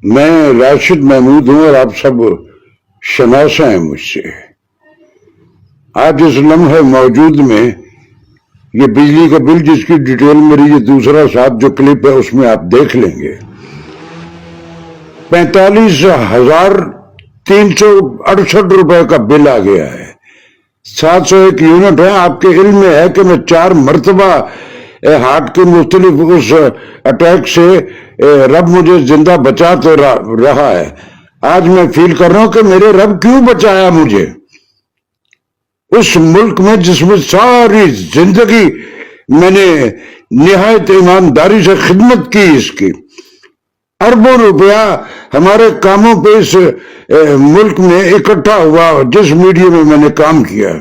میں راشد محمود ہوں اور آپ سب شناسا ہیں مجھ سے. آج اس لمحے موجود میں یہ بجلی کا بل جس کی ڈیٹیل میری یہ دوسرا ساتھ جو کلپ ہے اس میں آپ دیکھ لیں گے. 45,368 روپے کا بل آ گیا ہے. 701 یونٹ ہے. آپ کے علم میں ہے کہ میں 4 مرتبہ ہارٹ کے مختلف اس اٹیک سے رب مجھے زندہ بچا تو رہا ہے. آج میں فیل کر رہا ہوں کہ میرے رب کیوں بچایا مجھے. اس ملک میں جس میں ساری زندگی میں نے نہایت ایمانداری سے خدمت کی، اس کی اربوں روپیہ ہمارے کاموں پہ اس ملک میں اکٹھا ہوا. جس میڈیا میں میں نے کام کیا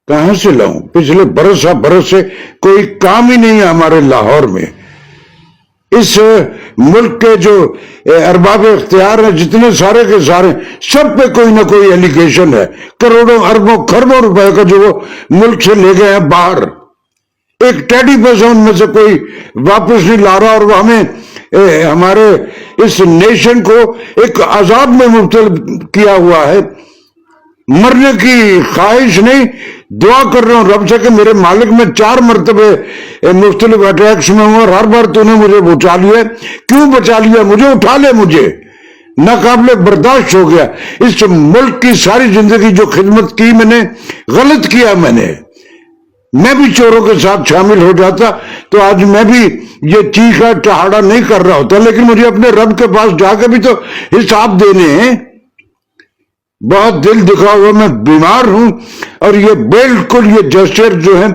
کہاں سے لاؤں؟ پچھلے برس سے کوئی کام ہی نہیں ہے ہمارے لاہور میں. اس ملک کے جو ارباب اختیار ہیں جتنے سارے کے سارے، سب پہ کوئی نہ کوئی ایلیگیشن ہے. کروڑوں اربوں خربوں روپے کا جو وہ ملک سے لے گئے ہیں باہر، ایک ٹیڈی پیسہ ان میں سے کوئی واپس نہیں لا رہا. اور وہ ہمیں ہمارے اس نیشن کو ایک عذاب میں مبتلا کیا ہوا ہے. مرنے کی خواہش نہیں، دعا کر رہا ہوں رب سے کہ میرے مالک میں 4 مرتبہ مختلف اٹیکس میں ہوں اور ہر بار تو نے مجھے بچا لیا. کیوں بچا لیا؟ مجھے اٹھا لے. مجھے ناقابل برداشت ہو گیا. اس ملک کی ساری زندگی جو خدمت کی میں نے، غلط کیا میں بھی چوروں کے ساتھ شامل ہو جاتا تو آج میں بھی یہ چیخا چہاڑا نہیں کر رہا ہوتا. لیکن مجھے اپنے رب کے پاس جا کے بھی تو حساب دینے ہیں. بہت دل دکھا ہوا میں بیمار ہوں. اور یہ بالکل یہ جسچر جو ہے،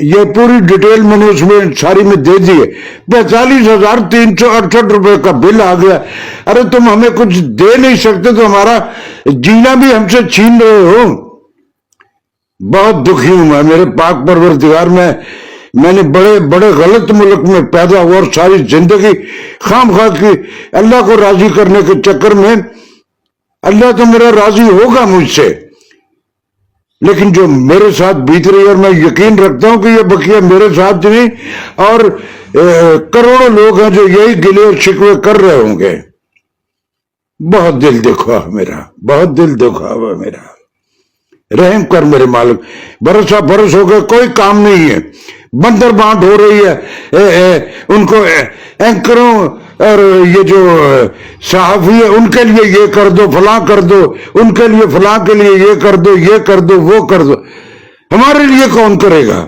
یہ پوری ڈیٹیل میں نے اس میں ساری میں دے دی ہے. 45,368 روپے کا بل آ گیا. ارے تم ہمیں کچھ دے نہیں سکتے تو ہمارا جینا بھی ہم سے چھین رہے ہو. بہت دکھی ہوں میں. میرے پاک پروردگار میں نے بڑے غلط ملک میں پیدا ہوا اور ساری زندگی خام خواہ کی اللہ کو راضی کرنے کے چکر میں. اللہ تو میرا راضی ہوگا مجھ سے، لیکن جو میرے ساتھ بیت رہی ہے، اور میں یقین رکھتا ہوں کہ یہ بقیہ میرے ساتھ نہیں اور کروڑوں لوگ ہیں جو یہی گلے اور شکوے کر رہے ہوں گے. بہت دل دکھا میرا، بہت دل دکھا ہوا میرا. رحم کر میرے مالک. برس ہو گئے کوئی کام نہیں ہے. بندر بانٹ ہو رہی ہے. ان کو اینکروں اور یہ جو صحافی ہے ان کے لیے یہ کر دو، فلاں کر دو، ان کے لیے فلاں کے لیے یہ کر دو، یہ کر دو، وہ کر دو. ہمارے لیے کون کرے گا؟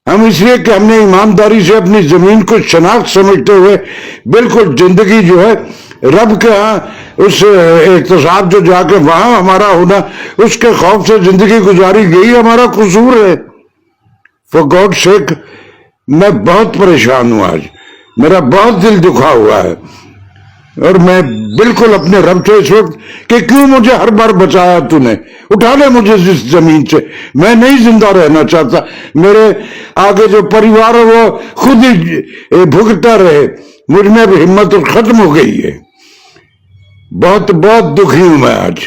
ہم اس لیے کہ ہم نے ایمانداری سے اپنی زمین کو شناخت سمجھتے ہوئے بالکل زندگی جو ہے رب کے ہاں اس احتساب جو جا کے وہاں ہمارا ہونا، اس کے خوف سے زندگی گزاری. یہی ہمارا قصور ہے. فور گاڈ سیک میں بہت پریشان ہوں. آج میرا بہت دل دکھا ہوا ہے اور میں بالکل اپنے رب سے اس وقت کہ کیوں مجھے ہر بار بچایا تو نے. اٹھا لے مجھے اس زمین سے. میں نہیں زندہ رہنا چاہتا. میرے آگے جو پریوار ہے وہ خود ہی بھگتتا رہے. مجھ میں بھی ہمت ختم ہو گئی ہے. بہت دکھی ہوں میں آج.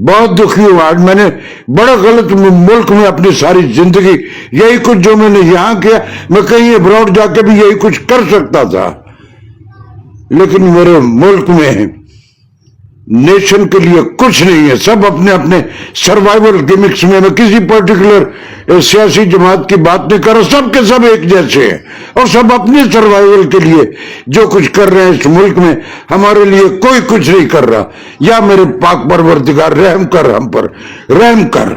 بہت دکھی ہوں آج. میں نے بڑا غلط ملک میں اپنی ساری زندگی یہی کچھ جو میں نے یہاں کیا، میں کہیں ابراڈ جا کے بھی یہی کچھ کر سکتا تھا. لیکن میرے ملک میں نیشن کے لیے کچھ نہیں ہے. سب اپنے اپنے سروائیول گیمکس میں. میں کسی پرٹیکولر سیاسی جماعت کی بات نہیں کر رہا. سب کے سب ایک جیسے ہیں اور سب اپنے سروائیول کے لیے جو کچھ کر رہے ہیں اس ملک میں. ہمارے لیے کوئی کچھ نہیں کر رہا. یا میرے پاک پروردگار رحم کر، ہم پر رحم کر.